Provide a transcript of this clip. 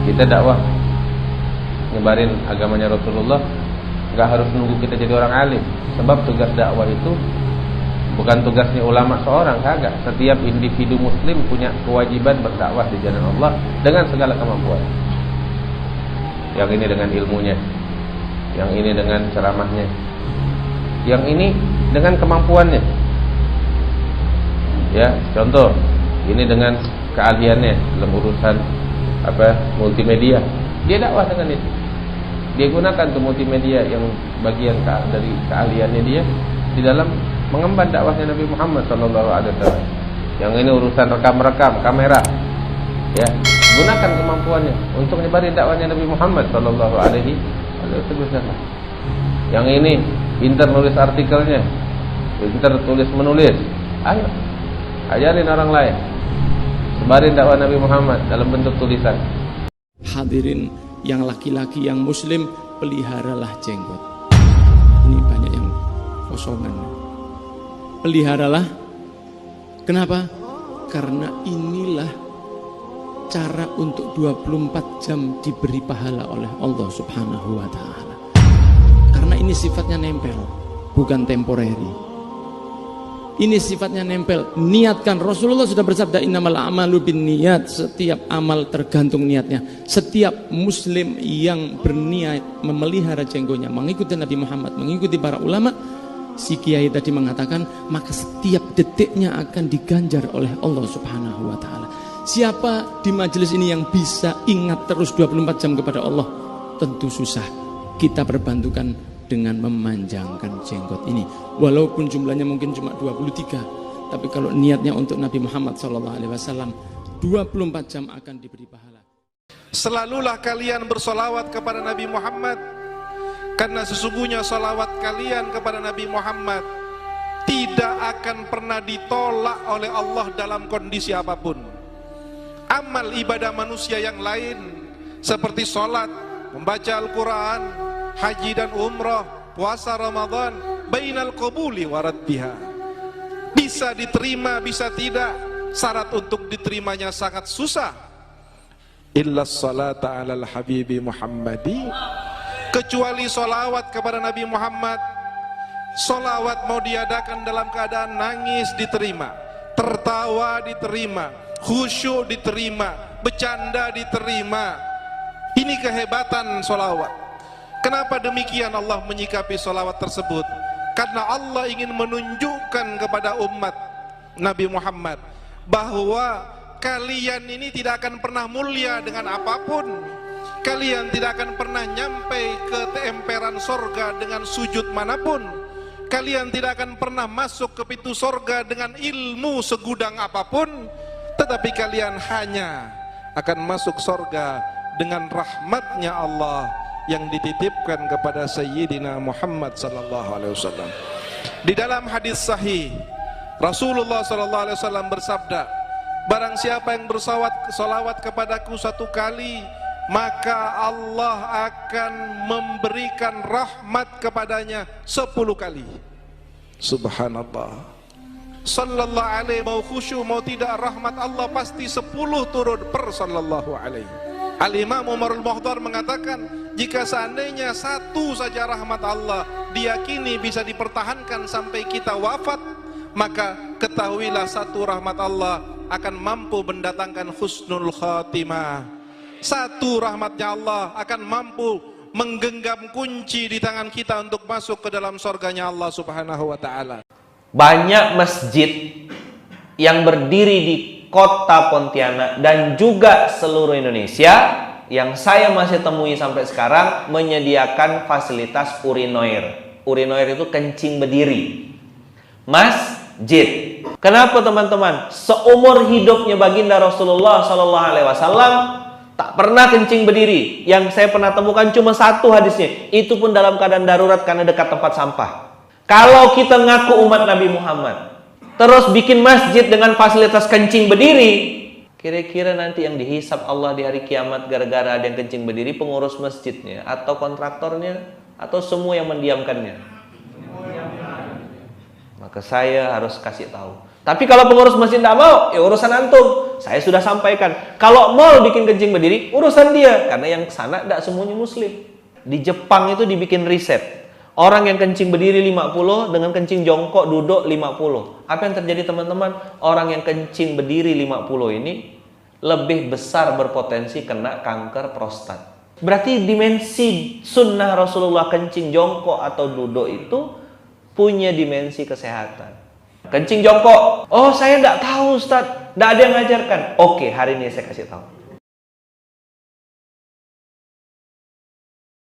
Kita dakwah nyebarin agamanya Rasulullah, nggak harus nunggu kita jadi orang alim. Sebab tugas dakwah itu bukan tugasnya ulama seorang, kagak. Setiap individu muslim punya kewajiban berdakwah di jalan Allah dengan segala kemampuan. Yang ini dengan ilmunya, yang ini dengan ceramahnya, yang ini dengan kemampuannya. Ya, contoh, ini dengan keahliannya dalam urusan multimedia. Dia dakwah dengan itu. Dia gunakan tuh multimedia yang bagian dari keahliannya dia di dalam mengemban dakwahnya Nabi Muhammad SAW. Yang ini urusan rekam kamera, ya, gunakan kemampuannya untuk nyebarin dakwahnya Nabi Muhammad SAW. Yang ini pintar nulis artikelnya, pintar tulis menulis, ayo ajarin orang lain, sebarin dakwah Nabi Muhammad dalam bentuk tulisan. Hadirin yang laki-laki yang muslim, peliharalah jenggot. Ini banyak yang kosongan. Peliharalah. Kenapa? Karena inilah cara untuk 24 jam diberi pahala oleh Allah Subhanahu wa ta'ala. Karena ini sifatnya nempel, bukan temporary. Ini sifatnya nempel. Niatkan. Rasulullah sudah bersabda, innamal a'malu binniyat. Setiap amal tergantung niatnya. Setiap muslim yang berniat memelihara jenggotnya, mengikuti Nabi Muhammad, mengikuti para ulama, si kiai tadi mengatakan, maka setiap detiknya akan diganjar oleh Allah Subhanahu wa ta'ala. Siapa di majelis ini yang bisa ingat terus 24 jam kepada Allah? Tentu susah. Kita berbantukan dengan memanjangkan jenggot ini, walaupun jumlahnya mungkin cuma 23, tapi kalau niatnya untuk Nabi Muhammad SAW, 24 jam akan diberi pahala. Selalulah kalian bersolawat kepada Nabi Muhammad, karena sesungguhnya solawat kalian kepada Nabi Muhammad tidak akan pernah ditolak oleh Allah dalam kondisi apapun. Amal ibadah manusia yang lain seperti sholat, membaca Al-Quran, haji dan umrah, puasa Ramadan, bainal qabuli wa raddiha, bisa diterima, bisa tidak. Syarat untuk diterimanya sangat susah. Illa salata alal habibi Muhammadi, kecuali solawat kepada Nabi Muhammad. Solawat mau diadakan dalam keadaan nangis diterima, tertawa diterima, khusyuk diterima, bercanda diterima. Ini kehebatan solawat. Kenapa demikian Allah menyikapi solawat tersebut? Karena Allah ingin menunjukkan kepada umat Nabi Muhammad bahwa kalian ini tidak akan pernah mulia dengan apapun. Kalian tidak akan pernah nyampe ke emperan sorga dengan sujud manapun. Kalian tidak akan pernah masuk ke pintu sorga dengan ilmu segudang apapun. Tetapi kalian hanya akan masuk sorga dengan rahmatnya Allah yang dititipkan kepada Sayyidina Muhammad sallallahu alaihi wasallam. Di dalam hadis sahih, Rasulullah sallallahu alaihi wasallam bersabda, barang siapa yang bersolawat kepadaku satu kali, maka Allah akan memberikan rahmat kepadanya 10 kali. Subhanallah. Sallallahu alaihi, mau khusyuk mau tidak, rahmat Allah pasti 10 turun per sallallahu alaihi. Al-Imam Umar al-Mukhtar mengatakan, jika seandainya satu saja rahmat Allah diyakini bisa dipertahankan sampai kita wafat, maka ketahuilah satu rahmat Allah akan mampu mendatangkan husnul khatimah. Satu rahmatnya Allah akan mampu menggenggam kunci di tangan kita untuk masuk ke dalam surganya Allah Subhanahu wa ta'ala. Banyak masjid yang berdiri di kota Pontianak dan juga seluruh Indonesia yang saya masih temui sampai sekarang menyediakan fasilitas urinoir. Urinoir itu kencing berdiri. Masjid. Kenapa teman-teman? Seumur hidupnya baginda Rasulullah SAW tak pernah kencing berdiri. Yang saya pernah temukan cuma satu hadisnya. Itu pun dalam keadaan darurat karena dekat tempat sampah. Kalau kita ngaku umat Nabi Muhammad, terus bikin masjid dengan fasilitas kencing berdiri, kira-kira nanti yang dihisap Allah di hari kiamat gara-gara ada yang kencing berdiri, pengurus masjidnya atau kontraktornya atau semua yang mendiamkannya? Maka saya harus kasih tahu. Tapi kalau pengurus masjid tidak mau, ya urusan antum. saya sudah sampaikan. Kalau mal bikin kencing berdiri, urusan dia. Karena yang sana tidak semuanya muslim. Di Jepang itu dibikin riset. Orang yang kencing berdiri 50 dengan kencing jongkok duduk 50. Apa yang terjadi teman-teman? Orang yang kencing berdiri 50 ini lebih besar berpotensi kena kanker prostat. Berarti dimensi sunnah Rasulullah kencing jongkok atau duduk itu punya dimensi kesehatan. Kencing jongkok, oh saya tidak tahu Ustaz, tidak ada yang ngajarkan. Oke, hari ini saya kasih tahu.